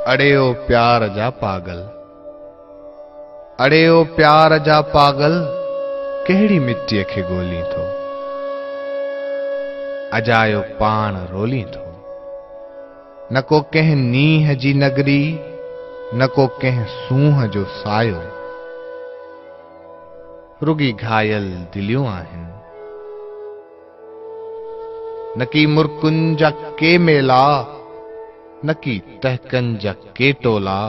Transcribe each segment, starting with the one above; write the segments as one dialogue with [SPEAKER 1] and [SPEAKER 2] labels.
[SPEAKER 1] अड़े ओ प्यार जा पागल, अड़े ओ प्यार जा पागल, कहिड़ी मिट्टीअ खे ॻोल्हीं थो, अजायो पाण रोली थो। न को कंहिं नींहं जी नगरी, न को कंहिं सूंहं जो सायो, रुगी घायल दिलियूं आहिनि। न की मुर्कुनि जा के मेला, न की तहकनि जा के टोला,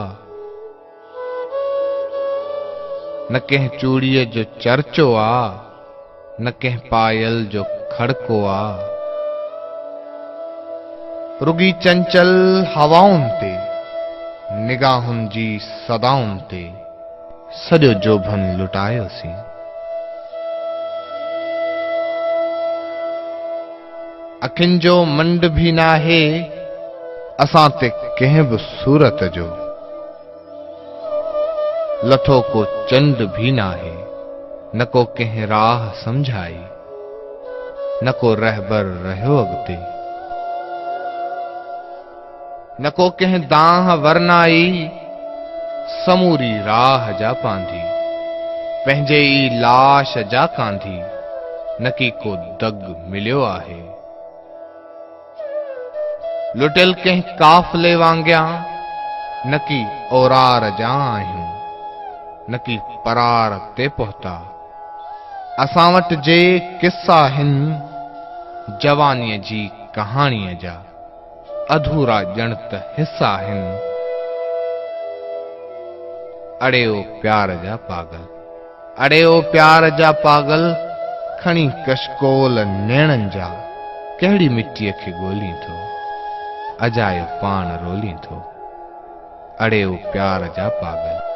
[SPEAKER 1] न कंहिं चूड़ीअ जो चर्चो आ, न कंहिं पायल जो खड़को आ। रुगी चंचल हवाउनि ते, निगाहुनि जी सदाउनि ते सॼो जोभन लुटायोसीं। अखियुनि जो मंड भी नाहे असां ते कंहिं बि सूरत जो, लथो को चंड भी नाहे, न को कंहिं राह समझाई, न को रहबर रहियो अॻिते, न को कंहिं दाह वरनाई, समूरी राह जा पांधी, पंहिंजे ई लाश जा कांधी, न की को दग मिलियो आहे। लुटियल कंहिं काफ़िले वांगिया, न की औरार जा आहियूं, न की परार ते पहुता। असां वटि जे किस्सा आहिनि जवानीअ जी कहाणीअ जा, अधूरा ॼण त हिस्सा आहिनि। अड़े ओ प्यार जा पागल, अड़े ओ प्यार जा पागल, खणी कशकोल नेणनि जा, कहिड़ी मिट्टीअ खे ॻोल्हीं थो, अजायो पाण रोली थो। अड़े ओ प्यार जा पागल।